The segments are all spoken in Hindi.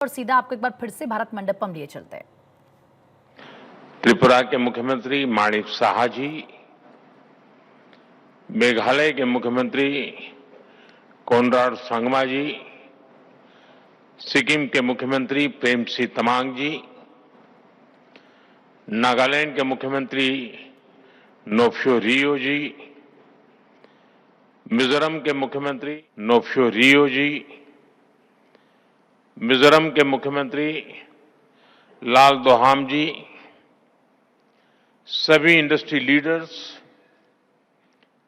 और सीधा आपको एक बार फिर से भारत मंडपम लिए चलते हैं। त्रिपुरा के मुख्यमंत्री माणिक साहा जी, मेघालय के मुख्यमंत्री कोनराड संगमा जी, सिक्किम के मुख्यमंत्री प्रेमसिंह तमांग जी, नागालैंड के मुख्यमंत्री नोफ्यो रियो जी, मिजोरम के मुख्यमंत्री नोफ्यो रियो जी, मिजोरम के मुख्यमंत्री लाल दोहाम जी, सभी इंडस्ट्री लीडर्स,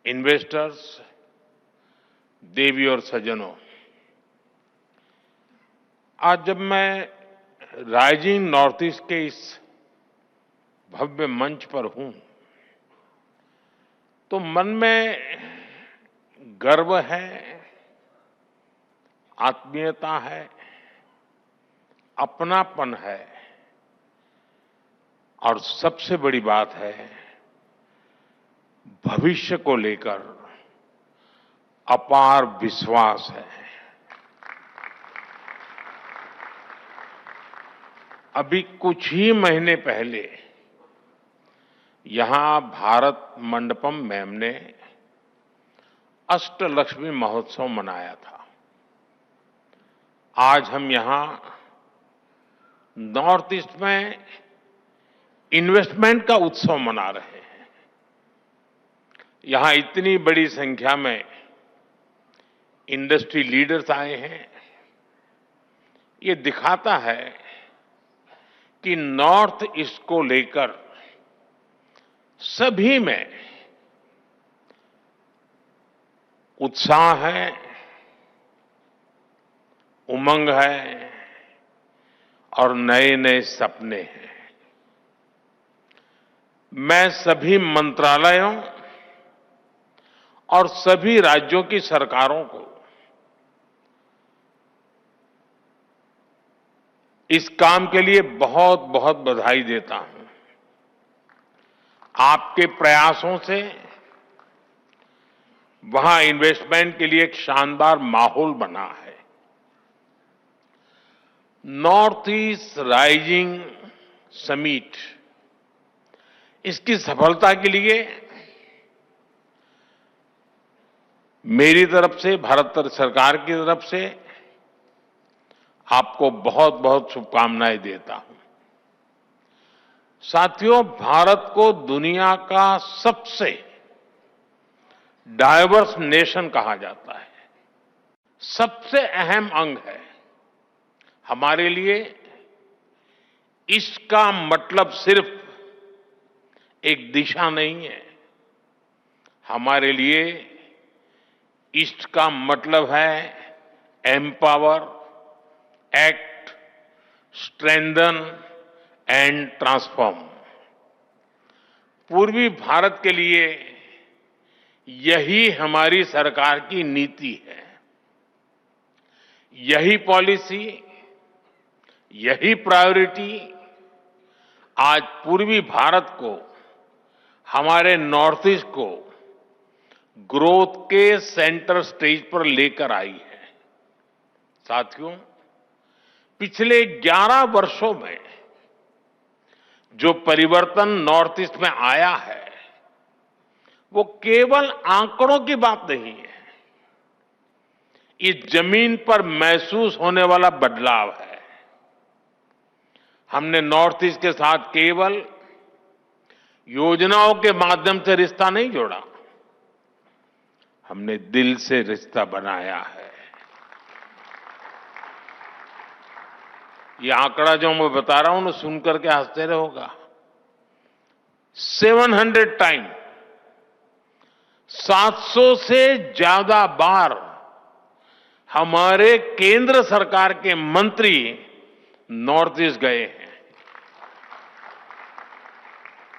इन्वेस्टर्स, देवी और सज्जनों, आज जब मैं राइजिंग नॉर्थ ईस्ट के इस भव्य मंच पर हूं, तो मन में गर्व है, आत्मीयता है, अपनापन है और सबसे बड़ी बात है, भविष्य को लेकर अपार विश्वास है। अभी कुछ ही महीने पहले यहां भारत मंडपम में हमने अष्टलक्ष्मी महोत्सव मनाया था। आज हम यहां नॉर्थ ईस्ट में इन्वेस्टमेंट का उत्सव मना रहे हैं। यहां इतनी बड़ी संख्या में इंडस्ट्री लीडर्स आए हैं। ये दिखाता है कि नॉर्थ ईस्ट को लेकर सभी में उत्साह है, उमंग है और नए नए सपने हैं। मैं सभी मंत्रालयों और सभी राज्यों की सरकारों को इस काम के लिए बहुत बहुत बधाई देता हूं। आपके प्रयासों से वहां इन्वेस्टमेंट के लिए एक शानदार माहौल बना है। नॉर्थ ईस्ट राइजिंग समिट, इसकी सफलता के लिए मेरी तरफ से, भारत सरकार की तरफ से आपको बहुत बहुत शुभकामनाएं देता हूं। साथियों, भारत को दुनिया का सबसे डाइवर्स नेशन कहा जाता है। सबसे अहम अंग है। हमारे लिए इसका मतलब सिर्फ एक दिशा नहीं है। हमारे लिए ईस्ट का मतलब है empower, act, strengthen and transform. पूर्वी भारत के लिए यही हमारी सरकार की नीति है। यही पॉलिसी, यही प्रायोरिटी आज पूर्वी भारत को, हमारे नॉर्थ ईस्ट को ग्रोथ के सेंटर स्टेज पर लेकर आई है। साथियों, पिछले 11 वर्षों में जो परिवर्तन नॉर्थ ईस्ट में आया है, वो केवल आंकड़ों की बात नहीं है। इस जमीन पर महसूस होने वाला बदलाव है। हमने नॉर्थ ईस्ट के साथ केवल योजनाओं के माध्यम से रिश्ता नहीं जोड़ा, हमने दिल से रिश्ता बनाया है। ये आंकड़ा जो मैं बता रहा हूं ना, सुनकर के आश्चर्य होगा। 700 टाइम, 700 से ज्यादा बार हमारे केंद्र सरकार के मंत्री नॉर्थ ईस्ट गए हैं।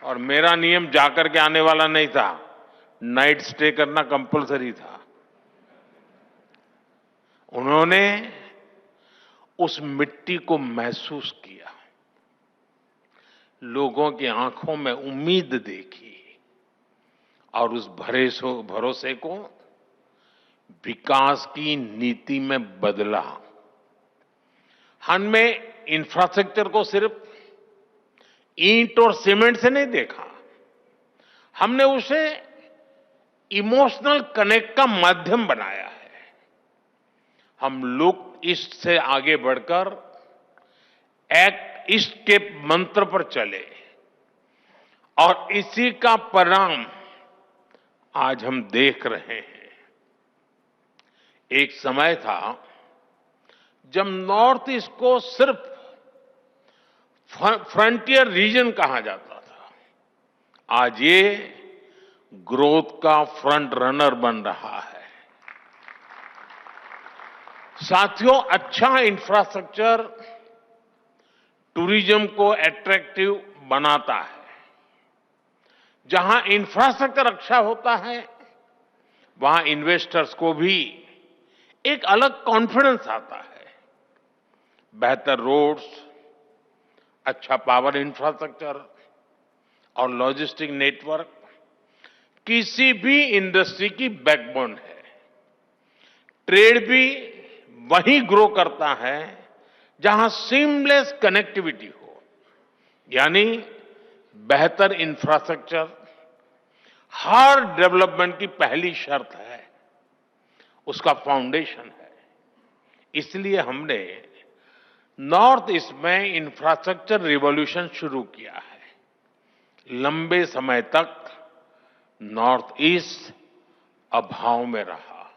और मेरा नियम जाकर के आने वाला नहीं था, नाइट स्टे करना कंपलसरी था। उन्होंने उस मिट्टी को महसूस किया, लोगों की आंखों में उम्मीद देखी और उस भरोसे को विकास की नीति में बदला। हमने इंफ्रास्ट्रक्चर को सिर्फ ईंट और सीमेंट से नहीं देखा, हमने उसे इमोशनल कनेक्ट का माध्यम बनाया है। हम लुक ईस्ट से आगे बढ़कर एक्ट ईस्ट के मंत्र पर चले और इसी का परिणाम आज हम देख रहे हैं। एक समय था जब नॉर्थ ईस्ट को सिर्फ फ्रंटियर रीजन कहा जाता था, आज ये ग्रोथ का फ्रंट रनर बन रहा है। साथियों, अच्छा इंफ्रास्ट्रक्चर टूरिज्म को अट्रैक्टिव बनाता है। जहां इंफ्रास्ट्रक्चर अच्छा होता है, वहां इन्वेस्टर्स को भी एक अलग कॉन्फिडेंस आता है। बेहतर रोड्स, अच्छा पावर इंफ्रास्ट्रक्चर और लॉजिस्टिक नेटवर्क किसी भी इंडस्ट्री की बैकबोन है। ट्रेड भी वहीं ग्रो करता है जहां सीमलेस कनेक्टिविटी हो, यानी बेहतर इंफ्रास्ट्रक्चर हर डेवलपमेंट की पहली शर्त है, उसका फाउंडेशन है। इसलिए हमने नॉर्थ ईस्ट में इंफ्रास्ट्रक्चर रिवॉल्यूशन शुरू किया है। लंबे समय तक नॉर्थ ईस्ट अभाव में रहा,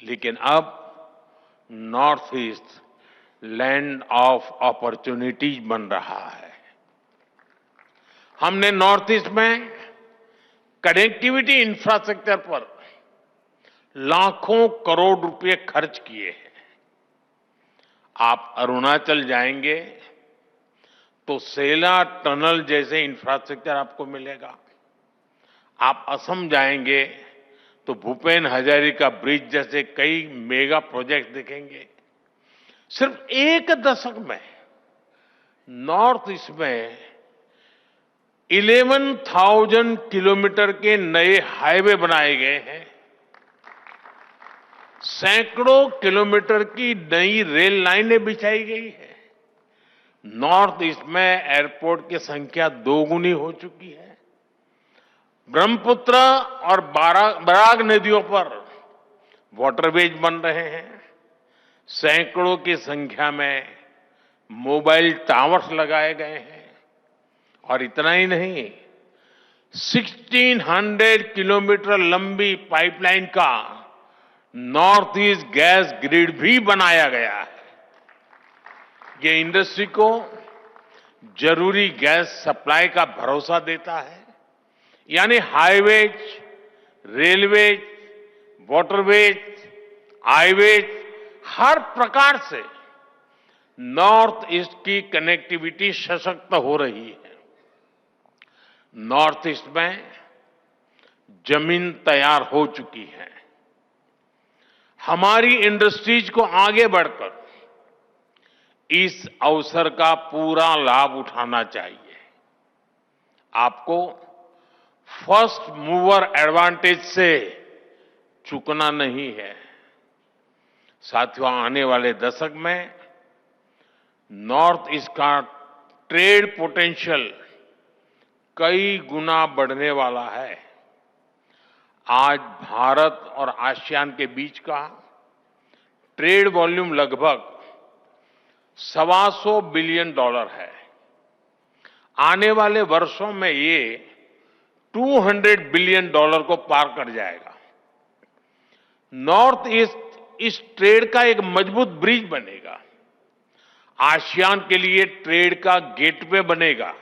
लेकिन अब north east land of opportunities बन रहा है। हमने नॉर्थ ईस्ट में कनेक्टिविटी इंफ्रास्ट्रक्चर पर लाखों करोड़ रुपए खर्च किए हैं। आप अरुणाचल जाएंगे तो सेला टनल जैसे इंफ्रास्ट्रक्चर आपको मिलेगा। आप असम जाएंगे तो भूपेन हजारिका ब्रिज जैसे कई मेगा प्रोजेक्ट दिखेंगे। सिर्फ एक दशक में नॉर्थ ईस्ट में 11,000 किलोमीटर के नए हाईवे बनाए गए हैं। सैकड़ों किलोमीटर की नई रेल लाइनें बिछाई गई है। नॉर्थ ईस्ट में एयरपोर्ट की संख्या दोगुनी हो चुकी है। ब्रह्मपुत्र और बराग नदियों पर वाटरवेज बन रहे हैं। सैकड़ों की संख्या में मोबाइल टावर्स लगाए गए हैं। और इतना ही नहीं, 1600 किलोमीटर लंबी पाइपलाइन का नॉर्थ ईस्ट गैस ग्रिड भी बनाया गया है। ये इंडस्ट्री को जरूरी गैस सप्लाई का भरोसा देता है। यानी हाईवेज, रेलवेज, वाटरवेज, हाईवेज, हर प्रकार से नॉर्थ ईस्ट की कनेक्टिविटी सशक्त हो रही है। नॉर्थ ईस्ट में जमीन तैयार हो चुकी है। हमारी इंडस्ट्रीज को आगे बढ़कर इस अवसर का पूरा लाभ उठाना चाहिए। आपको फर्स्ट मूवर एडवांटेज से चूकना नहीं है। साथियों, आने वाले दशक में नॉर्थ ईस्ट का ट्रेड पोटेंशियल कई गुना बढ़ने वाला है। आज भारत और आसियान के बीच का ट्रेड वॉल्यूम लगभग $125 बिलियन है। आने वाले वर्षों में ये $200 बिलियन को पार कर जाएगा। नॉर्थ ईस्ट इस ट्रेड का एक मजबूत ब्रिज बनेगा, आसियान के लिए ट्रेड का गेटवे बनेगा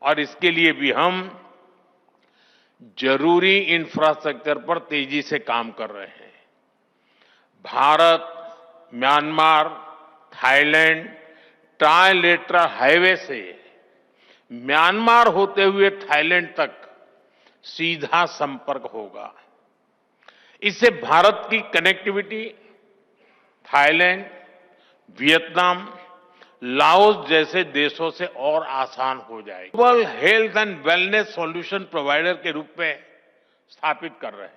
और इसके लिए भी हम जरूरी इंफ्रास्ट्रक्चर पर तेजी से काम कर रहे हैं। Bharat, Myanmar, Thailand trilateral highway से म्यांमार होते हुए थाईलैंड तक सीधा संपर्क होगा। इससे भारत की कनेक्टिविटी थाईलैंड, वियतनाम, लाओस जैसे देशों से और आसान हो जाएगी। Global health and wellness solution provider के रूप में स्थापित कर रहे हैं।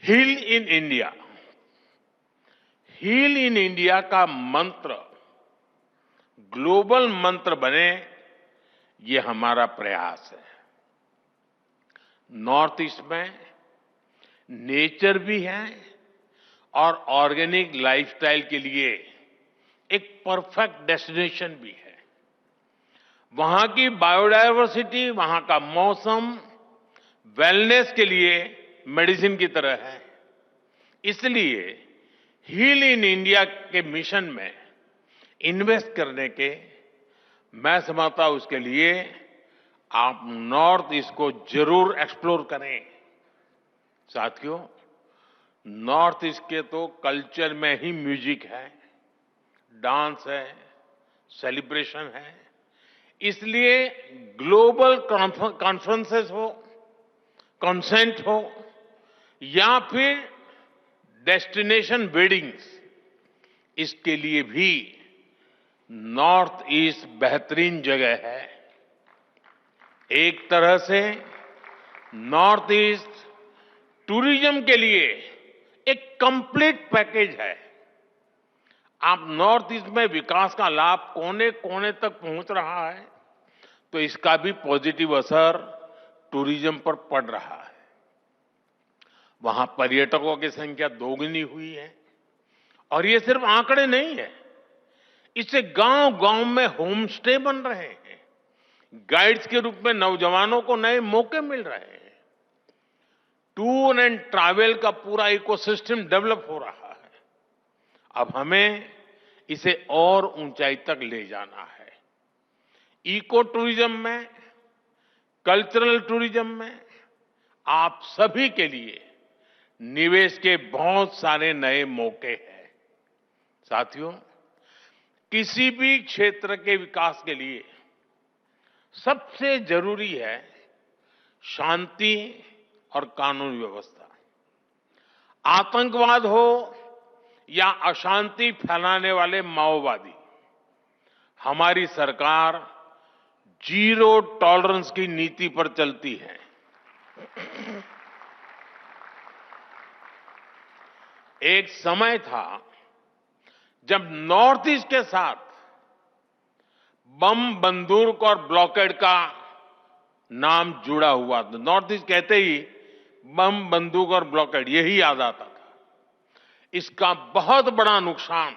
Heal in India, heal in India का मंत्र ग्लोबल मंत्र बने, ये हमारा प्रयास है। नॉर्थ ईस्ट में नेचर भी है और ऑर्गेनिक लाइफस्टाइल के लिए एक परफेक्ट डेस्टिनेशन भी है। वहां की बायोडायवर्सिटी, वहां का मौसम वेलनेस के लिए मेडिसिन की तरह है। इसलिए हील इन इंडिया के मिशन में इन्वेस्ट करने के, मैं समझता हूं उसके लिए आप नॉर्थ ईस्ट को जरूर एक्सप्लोर करें। साथियों, नॉर्थ ईस्ट के तो कल्चर में ही म्यूजिक है, डांस है, सेलिब्रेशन है। इसलिए ग्लोबल कॉन्फ्रेंसेस हो, कॉन्सेंट हो या फिर डेस्टिनेशन वेडिंग्स, इसके लिए भी नॉर्थ ईस्ट बेहतरीन जगह है। एक तरह से नॉर्थ ईस्ट टूरिज्म के लिए एक कंप्लीट पैकेज है। आप नॉर्थ ईस्ट में विकास का लाभ कोने कोने तक पहुंच रहा है, तो इसका भी पॉजिटिव असर टूरिज्म पर पड़ रहा है। वहां पर्यटकों की संख्या दोगुनी हुई है और ये सिर्फ आंकड़े नहीं है, इससे गांव-गांव में होम स्टे बन रहे हैं। गाइड्स के रूप में नौजवानों को नए मौके मिल रहे हैं। टूर एंड ट्रैवल का पूरा इकोसिस्टम डेवलप हो रहा है। अब हमें इसे और ऊंचाई तक ले जाना है। इको टूरिज्म में, कल्चरल टूरिज्म में आप सभी के लिए निवेश के बहुत सारे नए मौके हैं। साथियों, किसी भी क्षेत्र के विकास के लिए सबसे जरूरी है शांति और कानून व्यवस्था। आतंकवाद हो या अशांति फैलाने वाले माओवादी, हमारी सरकार जीरो टॉलरेंस की नीति पर चलती है। एक समय था जब नॉर्थ ईस्ट के साथ बम, बंदूक और ब्लॉकेड का नाम जुड़ा हुआ था। नॉर्थ ईस्ट कहते ही बम, बंदूक और ब्लॉकेड यही याद आता था। इसका बहुत बड़ा नुकसान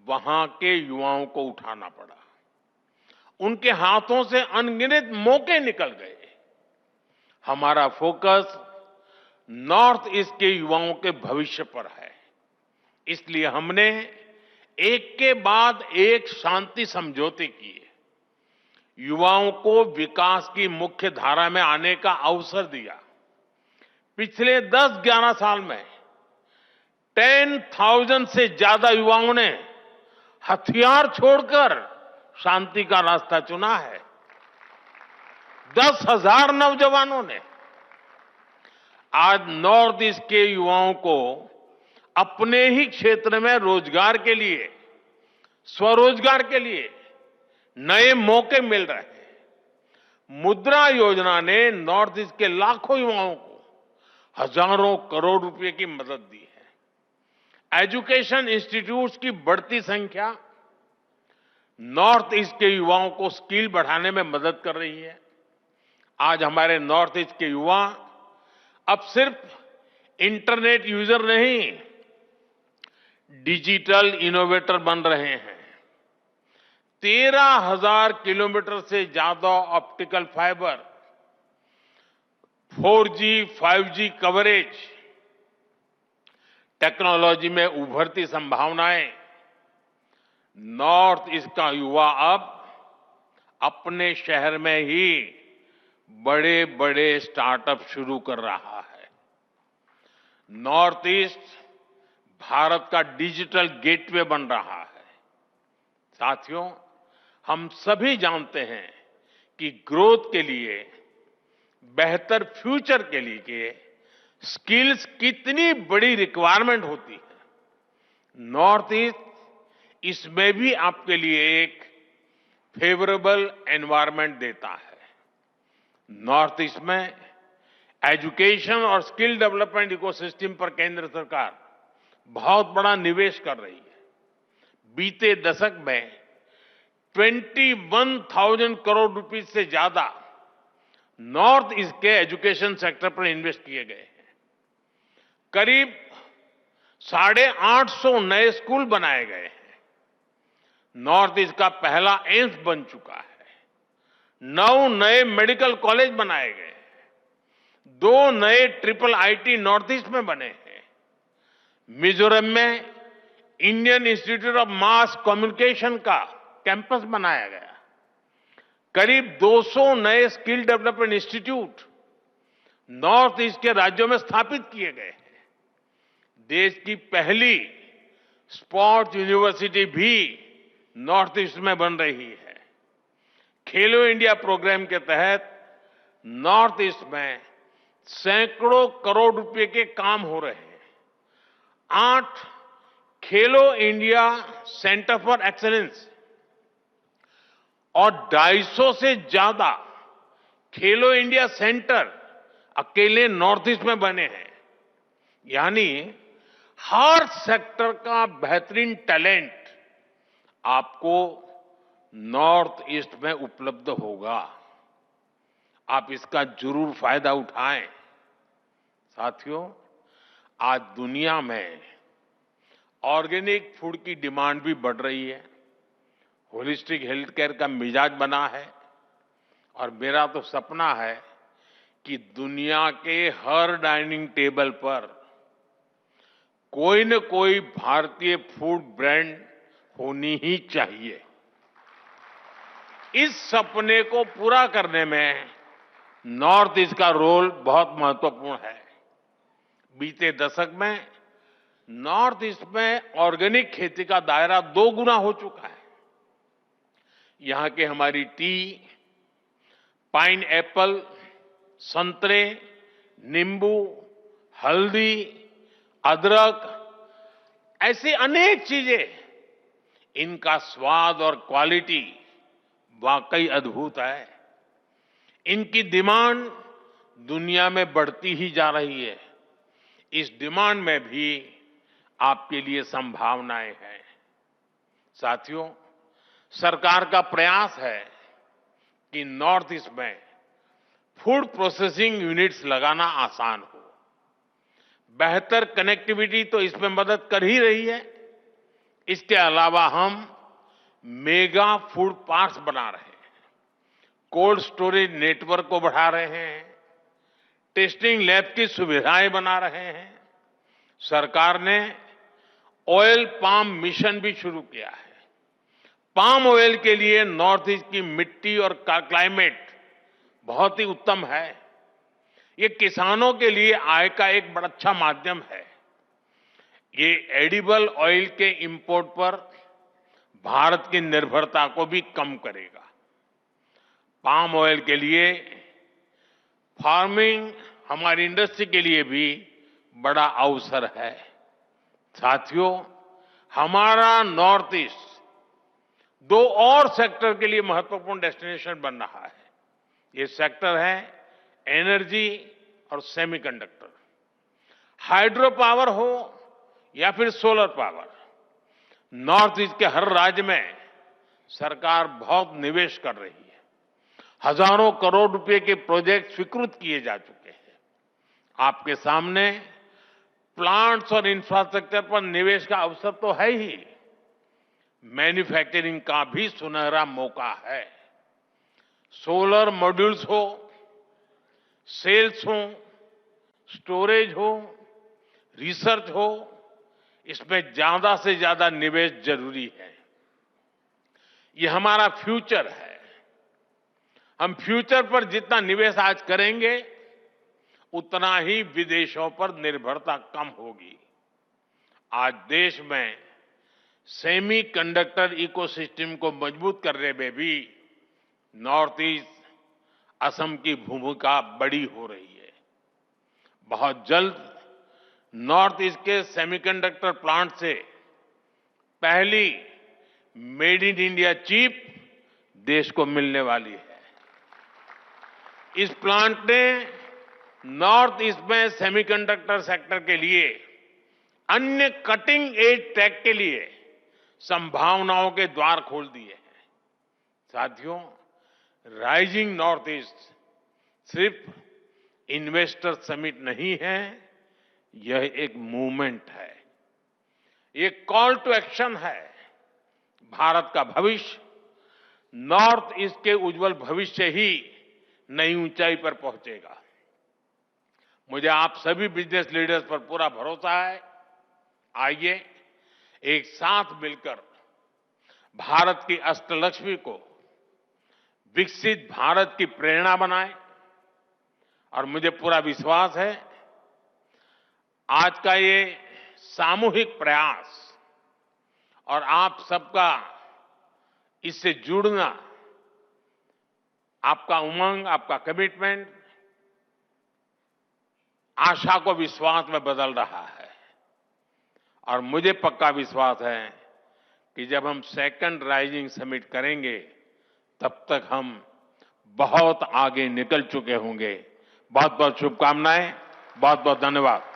वहां के युवाओं को उठाना पड़ा। उनके हाथों से अनगिनत मौके निकल गए। हमारा फोकस नॉर्थ ईस्ट के युवाओं के भविष्य पर है। इसलिए हमने एक के बाद एक शांति समझौते किए, युवाओं को विकास की मुख्य धारा में आने का अवसर दिया। पिछले 10-11 साल में 10,000 से ज्यादा युवाओं ने हथियार छोड़कर शांति का रास्ता चुना है। 10,000 नौजवानों ने। आज नॉर्थ ईस्ट के युवाओं को अपने ही क्षेत्र में रोजगार के लिए, स्वरोजगार के लिए नए मौके मिल रहे हैं। मुद्रा योजना ने नॉर्थ ईस्ट के लाखों युवाओं को हजारों करोड़ रुपए की मदद दी है। एजुकेशन इंस्टीट्यूट्स की बढ़ती संख्या नॉर्थ ईस्ट के युवाओं को स्किल बढ़ाने में मदद कर रही है। आज हमारे नॉर्थ ईस्ट के युवा अब सिर्फ इंटरनेट यूजर नहीं, डिजिटल इनोवेटर बन रहे हैं। 13,000 किलोमीटर से ज्यादा optical fibre, 4G, 5G coverage, technology में उभरती संभावनाएं। नॉर्थ ईस्ट का युवा अब अपने शहर में ही बड़े बड़े स्टार्टअप शुरू कर रहा है। नॉर्थ ईस्ट भारत का डिजिटल गेटवे बन रहा है। साथियों, हम सभी जानते हैं कि ग्रोथ के लिए, बेहतर फ्यूचर के लिए स्किल्स कितनी बड़ी रिक्वायरमेंट होती है। नॉर्थ ईस्ट इसमें भी आपके लिए एक फेवरेबल एनवायरनमेंट देता है। नॉर्थ ईस्ट में एजुकेशन और स्किल डेवलपमेंट इकोसिस्टम पर केंद्र सरकार बहुत बड़ा निवेश कर रही है। बीते दशक में 21,000 करोड़ रुपए से ज्यादा नॉर्थ ईस्ट के एजुकेशन सेक्टर पर इन्वेस्ट किए गए हैं। करीब 850 नए स्कूल बनाए गए हैं। नॉर्थ ईस्ट का पहला एम्स बन चुका है। 9 नए मेडिकल कॉलेज बनाए गए हैं। 2 नए ट्रिपल आईटी नॉर्थ ईस्ट में बने हैं। मिजोरम में Indian institute of mass communication का कैंपस बनाया गया। करीब 200 नए skill development institute north east के राज्यों में स्थापित किए गए हैं। देश की पहली स्पोर्ट्स यूनिवर्सिटी भी नॉर्थ ईस्ट में बन रही है। खेलो इंडिया प्रोग्राम के तहत नॉर्थ ईस्ट में सैकड़ों करोड़ रुपए के काम हो रहे हैं। 8 खेलो इंडिया सेंटर फॉर एक्सीलेंस और 250 से ज्यादा खेलो इंडिया सेंटर अकेले नॉर्थ ईस्ट में बने हैं। यानी हर सेक्टर का बेहतरीन टैलेंट आपको नॉर्थ ईस्ट में उपलब्ध होगा। आप इसका जरूर फायदा उठाएं। साथियों, आज दुनिया में ऑर्गेनिक फूड की डिमांड भी बढ़ रही है। होलिस्टिक हेल्थ केयर का मिजाज बना है और मेरा तो सपना है कि दुनिया के हर डाइनिंग टेबल पर कोई न कोई भारतीय फूड ब्रांड होनी ही चाहिए। इस सपने को पूरा करने में नॉर्थ ईस्ट का रोल बहुत महत्वपूर्ण है। बीते दशक में नॉर्थ ईस्ट में ऑर्गेनिक खेती का दायरा 2 गुना हो चुका है। यहां के हमारी टी, पाइन एप्पल, संतरे, नींबू, हल्दी, अदरक, ऐसी अनेक चीजें, इनका स्वाद और क्वालिटी वाकई अद्भुत है। इनकी डिमांड दुनिया में बढ़ती ही जा रही है। इस डिमांड में भी आपके लिए संभावनाएं हैं। साथियों, सरकार का प्रयास है कि नॉर्थ ईस्ट में फूड प्रोसेसिंग यूनिट्स लगाना आसान हो। बेहतर कनेक्टिविटी तो इसमें मदद कर ही रही है। इसके अलावा हम मेगा फूड पार्क्स बना रहे हैं, कोल्ड स्टोरेज नेटवर्क को बढ़ा रहे हैं, टेस्टिंग लैब की सुविधाएं बना रहे हैं। सरकार ने ऑयल पाम मिशन भी शुरू किया है। पाम ऑयल के लिए नॉर्थ ईस्ट की मिट्टी और क्लाइमेट बहुत ही उत्तम है। ये किसानों के लिए आय का एक बड़ा अच्छा माध्यम है। ये एडिबल ऑयल के इंपोर्ट पर भारत की निर्भरता को भी कम करेगा। पाम ऑयल के लिए फार्मिंग हमारी इंडस्ट्री के लिए भी बड़ा अवसर है। साथियों, हमारा नॉर्थ ईस्ट 2 और सेक्टर के लिए महत्वपूर्ण डेस्टिनेशन बन रहा है। ये सेक्टर है एनर्जी और सेमीकंडक्टर। हाइड्रो पावर हो या फिर सोलर पावर, नॉर्थ ईस्ट के हर राज्य में सरकार बहुत निवेश कर रही है। हजारों करोड़ रुपए के प्रोजेक्ट स्वीकृत किए जा चुके हैं। आपके सामने प्लांट्स और इंफ्रास्ट्रक्चर पर निवेश का अवसर तो है ही, मैन्युफैक्चरिंग का भी सुनहरा मौका है। सोलर मॉड्यूल्स हो, सेल्स हो, स्टोरेज हो, रिसर्च हो, इसमें ज्यादा से ज्यादा निवेश जरूरी है। ये हमारा फ्यूचर है। हम फ्यूचर पर जितना निवेश आज करेंगे, उतना ही विदेशों पर निर्भरता कम होगी। आज देश में सेमी कंडक्टर इकोसिस्टम को मजबूत करने में भी नॉर्थ ईस्ट, असम की भूमिका बड़ी हो रही है। बहुत जल्द नॉर्थ ईस्ट के सेमीकंडक्टर प्लांट से पहली मेड इन इंडिया चिप देश को मिलने वाली है। इस प्लांट ने नॉर्थ ईस्ट में सेमीकंडक्टर सेक्टर के लिए अन्य कटिंग एज टेक के लिए संभावनाओं के द्वार खोल दिए हैं। साथियों, राइजिंग नॉर्थ ईस्ट सिर्फ इन्वेस्टर समिट नहीं है, यह एक मूवमेंट है, ये कॉल टू एक्शन है। भारत का भविष्य नॉर्थ ईस्ट के उज्जवल भविष्य ही नई ऊंचाई पर पहुंचेगा। मुझे आप सभी बिजनेस लीडर्स पर पूरा भरोसा है। आइए एक साथ मिलकर भारत की अष्टलक्ष्मी को विकसित भारत की प्रेरणा बनाएं। और मुझे पूरा विश्वास है आज का ये सामूहिक प्रयास और आप सबका इससे जुड़ना, आपका उमंग, आपका कमिटमेंट आशा को विश्वास में बदल रहा है। और मुझे पक्का विश्वास है कि जब हम सेकंड राइजिंग समिट करेंगे तब तक हम बहुत आगे निकल चुके होंगे। बहुत बहुत शुभकामनाएं, बहुत बहुत धन्यवाद।